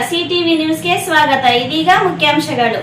CTV ನ್ಯೂಸ್ಗೆ ಸ್ವಾಗತ. ಇದೀಗ ಮುಖ್ಯಾಂಶಗಳು.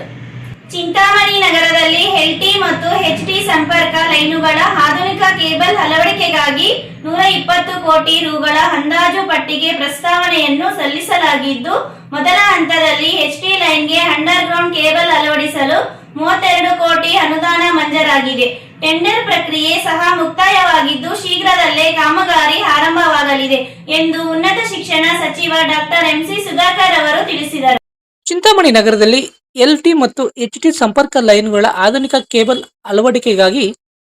ಚಿಂತಾಮಣಿ ನಗರದಲ್ಲಿ ಎಲ್ಟಿ ಮತ್ತು ಎಚ್ಟಿ ಸಂಪರ್ಕ ಲೈನುಗಳ ಆಧುನಿಕ ಕೇಬಲ್ ಅಳವಡಿಕೆಗಾಗಿ 120 ಕೋಟಿ ರುಗಳ ಅಂದಾಜು ಪಟ್ಟಿಗೆ ಪ್ರಸ್ತಾವನೆಯನ್ನು ಸಲ್ಲಿಸಲಾಗಿದ್ದು, ಮೊದಲ ಹಂತದಲ್ಲಿ ಎಚ್ಟಿ ಲೈನ್ಗೆ ಅಂಡರ್ಗ್ರೌಂಡ್ ಕೇಬಲ್ ಅಳವಡಿಸಲು 32 ಕೋಟಿ ಅನುದಾನ ಮಂಜೂರಾಗಿದೆ. ಟೆಂಡರ್ ಪ್ರಕ್ರಿಯೆ ಸಹ ಮುಕ್ತಾಯವಾಗಿದ್ದು, ಶೀಘ್ರದಲ್ಲೇ ಕಾಮಗಾರಿ ಆರಂಭವಾಗಲಿದೆ ಎಂದು ಉನ್ನತ ಶಿಕ್ಷಣ ಸಚಿವ ಡಾಕ್ಟರ್ ಎಂಸಿ ಸುಧಾಕರ್ ಅವರು ತಿಳಿಸಿದರು. ಚಿಂತಾಮಣಿ ನಗರದಲ್ಲಿ ಎಲ್ಟಿ ಮತ್ತು ಎಚ್ಟಿ ಸಂಪರ್ಕ ಲೈನ್ಗಳ ಆಧುನಿಕ ಕೇಬಲ್ ಅಳವಡಿಕೆಗಾಗಿ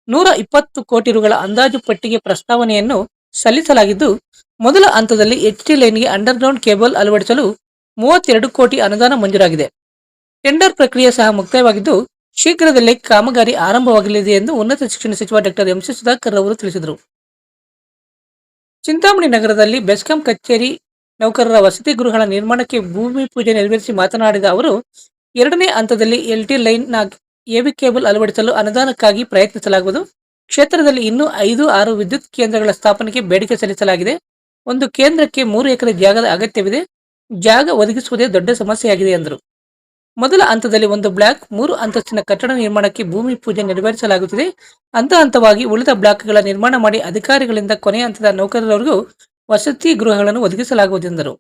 120 ಕೋಟಿ ರುಗಳ ಅಂದಾಜು ಪಟ್ಟಿಗೆ ಪ್ರಸ್ತಾವನೆಯನ್ನು ಸಲ್ಲಿಸಲಾಗಿದ್ದು, ಮೊದಲ ಹಂತದಲ್ಲಿ ಎಚ್ಟಿ ಲೈನ್ಗೆ ಅಂಡರ್ಗ್ರೌಂಡ್ ಕೇಬಲ್ ಅಳವಡಿಸಲು 32 ಕೋಟಿ ಅನುದಾನ ಮಂಜೂರಾಗಿದೆ. ಟೆಂಡರ್ ಪ್ರಕ್ರಿಯೆ ಸಹ ಮುಕ್ತಾಯವಾಗಿದ್ದು, ಶೀಘ್ರದಲ್ಲೇ ಕಾಮಗಾರಿ ಆರಂಭವಾಗಲಿದೆ ಎಂದು ಉನ್ನತ ಶಿಕ್ಷಣ ಸಚಿವ ಡಾಕ್ಟರ್ ಎಂಸಿ ಸುಧಾಕರ್ ಅವರು ತಿಳಿಸಿದರು. ಚಿಂತಾಮಣಿ ನಗರದಲ್ಲಿ ಬೆಸ್ಕಾಂ ಕಚೇರಿ ನೌಕರರ ವಸತಿ ಗೃಹಗಳ ನಿರ್ಮಾಣಕ್ಕೆ ಭೂಮಿ ಪೂಜೆ ನೆರವೇರಿಸಿ ಮಾತನಾಡಿದ ಅವರು, ಎರಡನೇ ಹಂತದಲ್ಲಿ ಎಲ್ಟಿ ಲೈನ್ನ ಎವಿ ಕೇಬಲ್ ಅಳವಡಿಸಲು ಅನುದಾನಕ್ಕಾಗಿ ಪ್ರಯತ್ನಿಸಲಾಗುವುದು. ಕ್ಷೇತ್ರದಲ್ಲಿ ಇನ್ನೂ 5-6 ವಿದ್ಯುತ್ ಕೇಂದ್ರಗಳ ಸ್ಥಾಪನೆಗೆ ಬೇಡಿಕೆ ಸಲ್ಲಿಸಲಾಗಿದೆ. ಒಂದು ಕೇಂದ್ರಕ್ಕೆ 3 ಎಕರೆ ಜಾಗದ ಅಗತ್ಯವಿದೆ. ಜಾಗ ಒದಗಿಸುವುದೇ ದೊಡ್ಡ ಸಮಸ್ಯೆಯಾಗಿದೆ ಎಂದರು. ಮೊದಲ ಹಂತದಲ್ಲಿ ಒಂದು ಬ್ಲಾಕ್ 3 ಅಂತಸ್ತಿನ ಕಟ್ಟಡ ನಿರ್ಮಾಣಕ್ಕೆ ಭೂಮಿ ಪೂಜೆ ನೆರವೇರಿಸಲಾಗುತ್ತಿದೆ. ಹಂತ ಹಂತವಾಗಿ ಉಳಿದ ಬ್ಲಾಕ್ಗಳ ನಿರ್ಮಾಣ ಮಾಡಿ ಅಧಿಕಾರಿಗಳಿಂದ ಕೊನೆಯ ಹಂತದ ನೌಕರರವರೆಗೂ ವಸತಿ ಗೃಹಗಳನ್ನು ಒದಗಿಸಲಾಗುವುದೆಂದರು.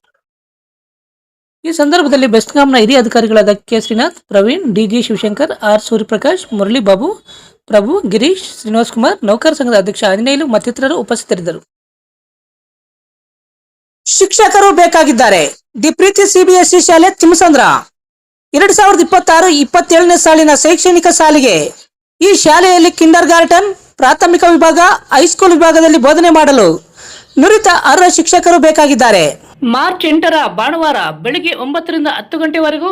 ಈ ಸಂದರ್ಭದಲ್ಲಿ ಬೆಸ್ಕಾಂನ ಹಿರಿಯ ಅಧಿಕಾರಿಗಳಾದ K Srinath, Praveen, DG Shivashankar, R Suryaprakash, Murali Babu, Prabhu, Girish, Srinivas Kumar, ನೌಕರ ಸಂಘದ ಅಧ್ಯಕ್ಷ ಆಂಜನೇಯಲು ಮತ್ತಿತರರು ಉಪಸ್ಥಿತರಿದ್ದರು. ಶಿಕ್ಷಕರು ಬೇಕಾಗಿದ್ದಾರೆ. ದಿ ಪ್ರೀತಿ ಸಿಬಿಎಸ್ಇ ಶಾಲೆ ತಿಮ್ಮಸಂದ್ರ 2026-27ನೇ ಸಾಲಿನ ಶೈಕ್ಷಣಿಕ ಸಾಲಿಗೆ ಈ ಶಾಲೆಯಲ್ಲಿ ಕಿಂಡರ್ ಗಾರ್ಟನ್, ಪ್ರಾಥಮಿಕ ವಿಭಾಗ, ಹೈಸ್ಕೂಲ್ ವಿಭಾಗದಲ್ಲಿ ಬೋಧನೆ ಮಾಡಲು ನುರಿತ ಅರ್ಹ ಶಿಕ್ಷಕರು ಬೇಕಾಗಿದ್ದಾರೆ. ಮಾರ್ಚ್ 8ರ ಭಾನುವಾರ ಬೆಳಿಗ್ಗೆ 9 ರಿಂದ 10 ಗಂಟೆವರೆಗೂ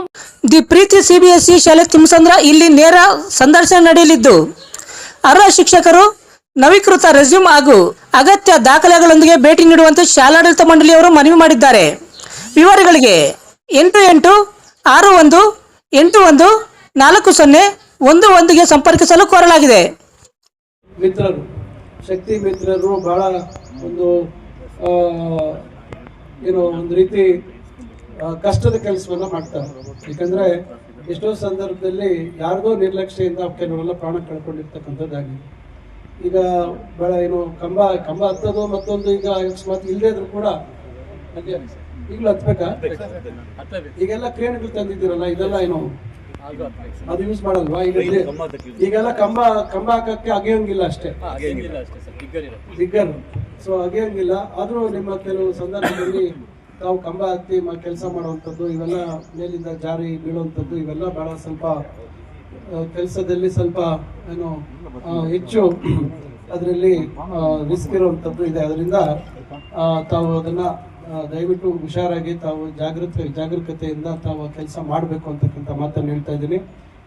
ದಿ ಪ್ರೀತಿ ಸಿಬಿಎಸ್ಇ ಶಾಲೆ ತಿಮ್ಮಸಂದ್ರ ಇಲ್ಲಿ ನೇರ ಸಂದರ್ಶನ ನಡೆಯಲಿದ್ದು, ಅರ್ಹ ಶಿಕ್ಷಕರು ನವೀಕೃತ ರೆಸ್ಯೂಮ್ ಹಾಗೂ ಅಗತ್ಯ ದಾಖಲೆಗಳೊಂದಿಗೆ ಭೇಟಿ ನೀಡುವಂತೆ ಶಾಲಾಡಳಿತ ಮಂಡಳಿಯವರು ಮನವಿ ಮಾಡಿದ್ದಾರೆ. ವಿವರಗಳಿಗೆ 8861814011ಗೆ ಸಂಪರ್ಕಿಸಲು ಕೋರಲಾಗಿದೆ. ಮಿತ್ರರು, ಶಕ್ತಿ ಮಿತ್ರರು ಬಹಳ ಒಂದು ಒಂದು ರೀತಿ ಕಷ್ಟದ ಕೆಲಸವನ್ನ ಮಾಡ್ತಾರೆ. ಯಾಕಂದ್ರೆ ಎಷ್ಟೋ ಸಂದರ್ಭದಲ್ಲಿ ಯಾರಿಗೋ ನಿರ್ಲಕ್ಷ್ಯದಿಂದ ಕೆಲವೆಲ್ಲ ಪ್ರಾಣ ಕಳ್ಕೊಂಡಿರ್ತಕ್ಕಂಥದ್ದಾಗಿದೆ. ಈಗ ಬಹಳ ಕಂಬ ಹತ್ತೋದು ಮತ್ತೊಂದು, ಈಗ ಅಕಸ್ಮಾತ್ ಇಲ್ಲದೇ ಇದ್ರು ಕೂಡ ಈಗಲೂ ಹತ್ಬೇಕಾ? ಈಗೆಲ್ಲ ಕ್ರೇನ್ಗಳು ತಂದಿದ್ದೀರಲ್ಲ, ಇದೆಲ್ಲ ಅದು ಯೂಸ್ ಮಾಡಲ್ವಾ? ಈಗೆಲ್ಲ ಕಂಬ ಹಾಕಕ್ಕೆ ಅಗೆಯಂಗಿಲ್ಲ, ಅಷ್ಟೇ ಬಿಗ್ಗರ್, ಸೊ ಅಗೆಯಂಗಿಲ್ಲ. ಆದ್ರೂ ನಿಮ್ಮ ಕೆಲವು ಸಂದರ್ಭದಲ್ಲಿ ತಾವು ಕಂಬ ಹತ್ತಿ ಕೆಲಸ ಮಾಡುವಂಥದ್ದು, ಇವೆಲ್ಲ ಮೇಲಿಂದ ಜಾರಿ ಬೀಳುವಂಥದ್ದು, ಇವೆಲ್ಲ ಬಹಳ ಸ್ವಲ್ಪ ಕೆಲಸದಲ್ಲಿ ಸ್ವಲ್ಪ ಹೆಚ್ಚು ಅದರಲ್ಲಿ ರಿಸ್ಕ್ ಇರುವಂಥದ್ದು ಇದೆ. ಅದರಿಂದ ತಾವು ಅದನ್ನ ದಯವಿಟ್ಟು ಹುಷಾರಾಗಿ ತಾವು ಜಾಗರೂಕತೆಯಿಂದ ತಾವು ಕೆಲಸ ಮಾಡಬೇಕು ಅಂತಕ್ಕಂಥ ಮಾತನ್ನು ಹೇಳ್ತಾ ಇದ್ದೀನಿ.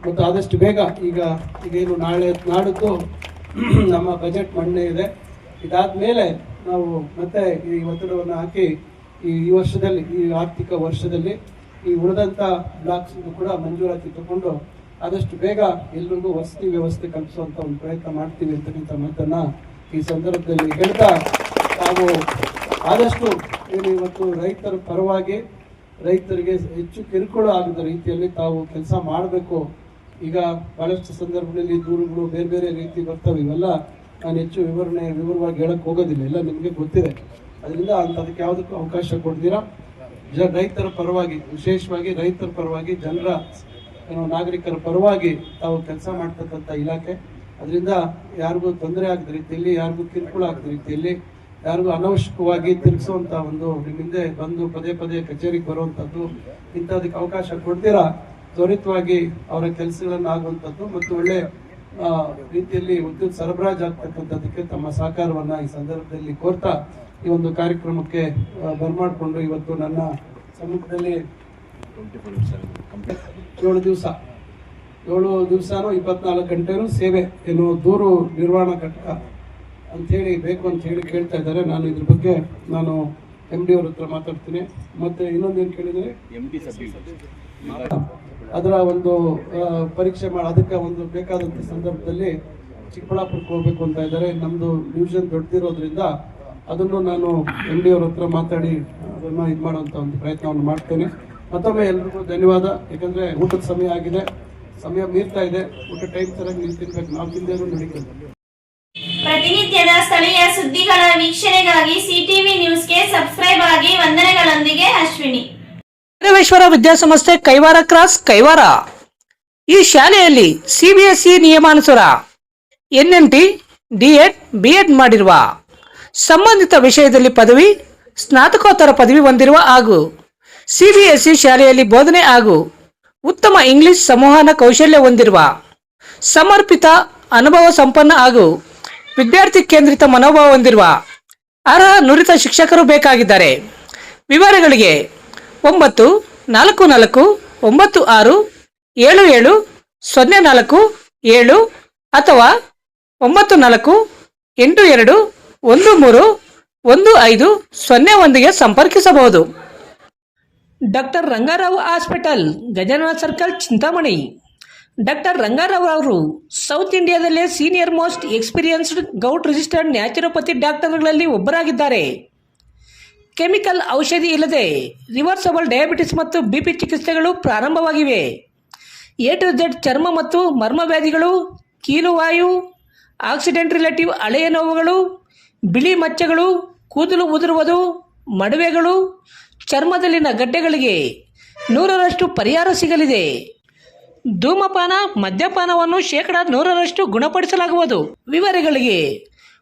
ಮತ್ತು ಆದಷ್ಟು ಬೇಗ ಈಗೇನು ನಾಡಿದ್ದು ನಮ್ಮ ಬಜೆಟ್ ಮಂಡನೆ ಇದೆ. ಇದಾದ್ಮೇಲೆ ನಾವು ಮತ್ತೆ ಈ ಒತ್ತಡವನ್ನು ಹಾಕಿ ಈ ವರ್ಷದಲ್ಲಿ, ಈ ಆರ್ಥಿಕ ವರ್ಷದಲ್ಲಿ ಈ ಉಳಿದಂಥ ಬ್ಲಾಕ್ಸ್ ಕೂಡ ಮಂಜೂರಾತಿ ತಗೊಂಡು ಆದಷ್ಟು ಬೇಗ ಎಲ್ರಿಗೂ ವಸತಿ ವ್ಯವಸ್ಥೆ ಕಲ್ಪಿಸುವಂತ ಒಂದು ಪ್ರಯತ್ನ ಮಾಡ್ತೀವಿ ಅಂತಕ್ಕಂಥ ಮಾತನ್ನ ಈ ಸಂದರ್ಭದಲ್ಲಿ ಹೇಳ್ತಾ, ತಾವು ಆದಷ್ಟು ಇವತ್ತು ರೈತರ ಪರವಾಗಿ ರೈತರಿಗೆ ಹೆಚ್ಚು ಕಿರುಕುಳ ಆಗದ ರೀತಿಯಲ್ಲಿ ತಾವು ಕೆಲಸ ಮಾಡಬೇಕು. ಈಗ ಬಹಳಷ್ಟು ಸಂದರ್ಭದಲ್ಲಿ ದೂರುಗಳು ಬೇರೆ ಬೇರೆ ರೀತಿ ಬರ್ತವೆ. ಇವೆಲ್ಲ ನಾನು ಹೆಚ್ಚು ವಿವರವಾಗಿ ಹೇಳಕ್ ಹೋಗೋದಿಲ್ಲ, ಎಲ್ಲ ನಿಮಗೆ ಗೊತ್ತಿದೆ. ಅದರಿಂದ ಅದಕ್ಕೆ ಯಾವುದಕ್ಕೂ ಅವಕಾಶ ಕೊಡ್ತೀರಾ. ರೈತರ ಪರವಾಗಿ, ವಿಶೇಷವಾಗಿ ರೈತರ ಪರವಾಗಿ, ಜನರ ನಾಗರಿಕರ ಪರವಾಗಿ ತಾವು ಕೆಲಸ ಮಾಡ್ತಕ್ಕಂಥ ಇಲಾಖೆ. ಅದರಿಂದ ಯಾರಿಗೂ ತೊಂದರೆ ಆಗದ ರೀತಿಯಲ್ಲಿ, ಯಾರಿಗೂ ಕಿರುಕುಳ ಆಗದ ರೀತಿಯಲ್ಲಿ, ಯಾರಿಗೂ ಅನವಶ್ಯಕವಾಗಿ ತಿರುಗಿಸುವಂತ ಒಂದು ನಿಮ್ಮಿಂದ ಬಂದು ಪದೇ ಪದೇ ಕಚೇರಿಗೆ ಬರುವಂಥದ್ದು, ಇಂಥದಕ್ಕೆ ಅವಕಾಶ ಕೊಡ್ತೀರಾ. ತ್ವರಿತವಾಗಿ ಅವರ ಕೆಲಸಗಳನ್ನು ಆಗುವಂಥದ್ದು ಮತ್ತು ಒಳ್ಳೆ ರೀತಿಯಲ್ಲಿ ವಿದ್ಯುತ್ ಸರಬರಾಜು ಆಗ್ತಕ್ಕಂಥದ್ದಕ್ಕೆ ತಮ್ಮ ಸಹಕಾರವನ್ನ ಈ ಸಂದರ್ಭದಲ್ಲಿ ಕೋರ್ತಾ ಈ ಒಂದು ಕಾರ್ಯಕ್ರಮಕ್ಕೆ ಬರ್ಮಾಡ್ಕೊಂಡು ಇವತ್ತು ನನ್ನ ಸಮ್ಮುಖದಲ್ಲಿ 7 ದಿವಸನೂ 24 ಗಂಟೆನೂ ಸೇವೆ ದೂರು ನಿರ್ವಹಣಾ ಘಟಕ ಅಂಥೇಳಿ ಬೇಕು ಅಂತ ಹೇಳಿ ಕೇಳ್ತಾ ಇದ್ದಾರೆ. ನಾನು ಇದ್ರ ಬಗ್ಗೆ MD ಅವ್ರ ಹತ್ರ ಮಾತಾಡ್ತೀನಿ. ಮತ್ತೆ ಇನ್ನೊಂದೇನು ಕೇಳಿದರೆ ಅದರ ಒಂದು ಪರೀಕ್ಷೆ ಅದಕ್ಕೆ ಒಂದು ಬೇಕಾದಂಥ ಸಂದರ್ಭದಲ್ಲಿ ಚಿಕ್ಕಬಳ್ಳಾಪುರಕ್ಕೆ ಹೋಗ್ಬೇಕು ಅಂತ ಇದ್ದಾರೆ. ನಮ್ಮದು ಡಿವಿಷನ್ ದೊಡ್ಡದಿರೋದ್ರಿಂದ ಅದನ್ನು ನಾನು MD ಅವ್ರ ಹತ್ರ ಮಾತಾಡಿ ಅದನ್ನು ಇದು ಮಾಡುವಂಥ ಒಂದು ಪ್ರಯತ್ನವನ್ನು ಮಾಡ್ತೇನೆ. ಮತ್ತೊಮ್ಮೆ ಎಲ್ರಿಗೂ ಧನ್ಯವಾದ. ಯಾಕಂದರೆ ಊಟದ ಸಮಯ ಆಗಿದೆ, ಸಮಯ ಮೀರ್ತಾ ಇದೆ. ಊಟ ಟೈಮ್ ಸರಿಯಾಗಿ ನೀವು ತಿನ್ಬೇಕು, ನಾವು ತಿಂದೇನು ನಡೀತದೆ. ಪ್ರತಿನಿತ್ಯದ ಸ್ಥಳೀಯ ಸುದ್ದಿಗಳ ವೀಕ್ಷಣೆಗಾಗಿ ಸಿಟಿವಿ ನ್ಯೂಸ್ಗೆ ಸಬ್ಸ್ಕ್ರೈಬ್ ಆಗಿ. ವಂದನೆಗಳೊಂದಿಗೆ ಅಶ್ವಿನಿ. ಭೈರವೇಶ್ವರ ವಿದ್ಯಾಸಂಸ್ಥೆ ಕೈವಾರ ಕ್ರಾಸ್ ಕೈವಾರ. ಈ ಶಾಲೆಯಲ್ಲಿ CBSE ನಿಯಮಾನುಸಾರ NMT, D.Ed, B.Ed ಮಾಡಿರುವ, ಸಂಬಂಧಿತ ವಿಷಯದಲ್ಲಿ ಪದವಿ, ಸ್ನಾತಕೋತ್ತರ ಪದವಿ ಹೊಂದಿರುವ ಹಾಗೂ CBSE ಶಾಲೆಯಲ್ಲಿ ಬೋಧನೆ ಹಾಗೂ ಉತ್ತಮ ಇಂಗ್ಲಿಷ್ ಸಂವಹನ ಕೌಶಲ್ಯ ಹೊಂದಿರುವ, ಸಮರ್ಪಿತ ಅನುಭವ ಸಂಪನ್ನ ಹಾಗೂ ವಿದ್ಯಾರ್ಥಿ ಕೇಂದ್ರಿತ ಮನೋಭಾವ ಹೊಂದಿರುವ ಅರ್ಹ ನುರಿತ ಶಿಕ್ಷಕರು ಬೇಕಾಗಿದ್ದಾರೆ. ವಿವರಗಳಿಗೆ 94967704 ಅಥವಾ 9482131501ಗೆ ಸಂಪರ್ಕಿಸಬಹುದು. Doctor Rangarao hospital, Gajanana circle, Chintamani. Doctor Rangarao ಅವರು ಸೌತ್ ಇಂಡಿಯಾದಲ್ಲೇ senior most experienced gout registered naturopathy ಡಾಕ್ಟರ್ಗಳಲ್ಲಿ ಒಬ್ಬರಾಗಿದ್ದಾರೆ. ಕೆಮಿಕಲ್ ಔಷಧಿ ಇಲ್ಲದೆ ರಿವರ್ಸಬಲ್ ಡಯಾಬಿಟಿಸ್ ಮತ್ತು BP ಚಿಕಿತ್ಸೆಗಳು ಪ್ರಾರಂಭವಾಗಿವೆ. A to Z ಚರ್ಮ ಮತ್ತು ಮರ್ಮ ವ್ಯಾಧಿಗಳು, ಕೀಲುವಾಯು, ಆಕ್ಸಿಡೆಂಟ್ ರಿಲೇಟಿವ್ ಹಳೆಯ ನೋವುಗಳು, ಬಿಳಿ ಮಚ್ಚೆಗಳು, ಕೂದಲು ಉದುರುವುದು, ಮಡುವೆಗಳು, ಚರ್ಮದಲ್ಲಿನ ಗಡ್ಡೆಗಳಿಗೆ 100% ಪರಿಹಾರ ಸಿಗಲಿದೆ. ಧೂಮಪಾನ, ಮದ್ಯಪಾನವನ್ನು 100% ಗುಣಪಡಿಸಲಾಗುವುದು. ವಿವರಗಳಿಗೆ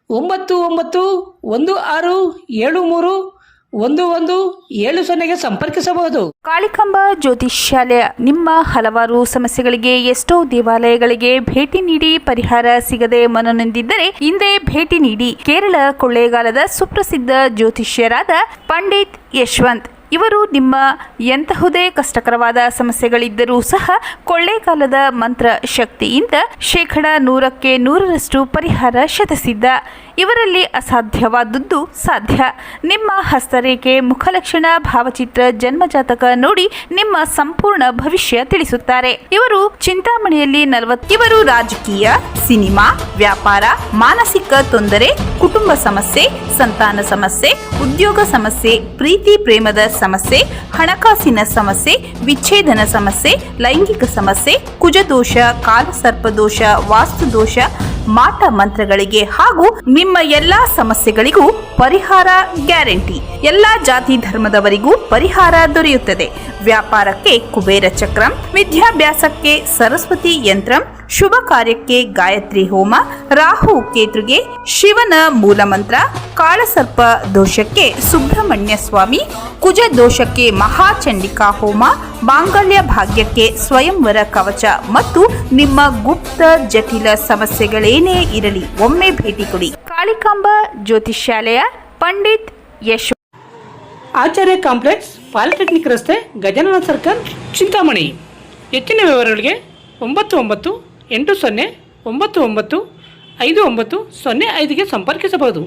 9916731170ಗೆ ಸಂಪರ್ಕಿಸಬಹುದು. ಕಾಳಿಕಾಂಬಾ ಜ್ಯೋತಿಷ್ಯಾಲಯ ನಿಮ್ಮ ಹಲವಾರು ಸಮಸ್ಯೆಗಳಿಗೆ ಎಷ್ಟೋ ದೇವಾಲಯಗಳಿಗೆ ಭೇಟಿ ನೀಡಿ ಪರಿಹಾರ ಸಿಗದೆ ಮನನೊಂದಿದ್ದರೆ ಹಿಂದೆ ಭೇಟಿ ನೀಡಿ. ಕೇರಳ ಕೊಳ್ಳೇಗಾಲದ ಸುಪ್ರಸಿದ್ಧ ಜ್ಯೋತಿಷ್ಯರಾದ ಪಂಡಿತ್ ಯಶವಂತ್ ಇವರು ನಿಮ್ಮ ಎಂತಹುದೇ ಕಷ್ಟಕರವಾದ ಸಮಸ್ಯೆಗಳಿದ್ದರೂ ಸಹ ಕೊಳ್ಳೇಗಾಲದ ಮಂತ್ರ ಶಕ್ತಿಯಿಂದ 100% ಪರಿಹಾರ ಶತಸಿದ್ಧ. ಇವರಲ್ಲಿ ಅಸಾಧ್ಯವಾದದ್ದು ಸಾಧ್ಯ. ನಿಮ್ಮ ಹಸ್ತರೇಖೆ, ಮುಖಲಕ್ಷಣ, ಭಾವಚಿತ್ರ, ಜನ್ಮಜಾತಕ ನೋಡಿ ನಿಮ್ಮ ಸಂಪೂರ್ಣ ಭವಿಷ್ಯ ತಿಳಿಸುತ್ತಾರೆ. ಇವರು ಚಿಂತಾಮಣಿಯಲ್ಲಿ 40. ಇವರು ರಾಜಕೀಯ, ಸಿನಿಮಾ, ವ್ಯಾಪಾರ, ಮಾನಸಿಕ ತೊಂದರೆ, ಕುಟುಂಬ ಸಮಸ್ಯೆ, ಸಂತಾನ ಸಮಸ್ಯೆ, ಉದ್ಯೋಗ ಸಮಸ್ಯೆ, ಪ್ರೀತಿ ಪ್ರೇಮದ ಸಮಸ್ಯೆ, ಹಣಕಾಸಿನ ಸಮಸ್ಯೆ, ವಿಚ್ಛೇದನ ಸಮಸ್ಯೆ, ಲೈಂಗಿಕ ಸಮಸ್ಯೆ, ಕುಜದೋಷ, ಕಾಲಸರ್ಪದೋಷ, ವಾಸ್ತುದೋಷ, ಮಾಟ ಮಂತ್ರಗಳಿಗೆ ಹಾಗೂ ನಿಮ್ಮ ಎಲ್ಲಾ ಸಮಸ್ಯೆಗಳಿಗೂ ಪರಿಹಾರ ಗ್ಯಾರಂಟಿ. ಎಲ್ಲಾ ಜಾತಿ ಧರ್ಮದವರಿಗೂ ಪರಿಹಾರ ದೊರೆಯುತ್ತದೆ. ವ್ಯಾಪಾರಕ್ಕೆ ಕುಬೇರ ಚಕ್ರಂ, ವಿದ್ಯಾಭ್ಯಾಸಕ್ಕೆ ಸರಸ್ವತಿ ಯಂತ್ರಂ, ಶುಭ ಕಾರ್ಯಕ್ಕೆ ಗಾಯತ್ರಿ ಹೋಮ, ರಾಹು ಕೇತುಗೆ ಶಿವನ ಮೂಲಮಂತ್ರ, ಕಾಳಸರ್ಪ ದೋಷಕ್ಕೆ ಸುಬ್ರಹ್ಮಣ್ಯ ಸ್ವಾಮಿ, ಕುಜ ದೋಷಕ್ಕೆ ಮಹಾಚಂಡಿಕಾ ಹೋಮ, ಮಾಂಗಲ್ಯ ಭಾಗ್ಯಕ್ಕೆ ಸ್ವಯಂವರ ಕವಚ ಮತ್ತು ನಿಮ್ಮ ಗುಪ್ತ ಜಟಿಲ ಸಮಸ್ಯೆಗಳೇನೇ ಇರಲಿ ಒಮ್ಮೆ ಭೇಟಿ ಕೊಡಿ. ಕಾಳಿಕಾಂಬಾ ಜ್ಯೋತಿಷ್ಯಾಲಯ, ಪಂಡಿತ್ ಯಶ್, ಆಚಾರ್ಯ ಕಾಂಪ್ಲೆಕ್ಸ್, ಪಾಲಿಟೆಕ್ನಿಕ್ ರಸ್ತೆ, ಗಜಾನನ ಸರ್ಕಲ್, ಚಿಂತಾಮಣಿ. ಹೆಚ್ಚಿನ ವಿವರಗಳಿಗೆ 9980995905ಗೆ ಸಂಪರ್ಕಿಸಬಹುದು.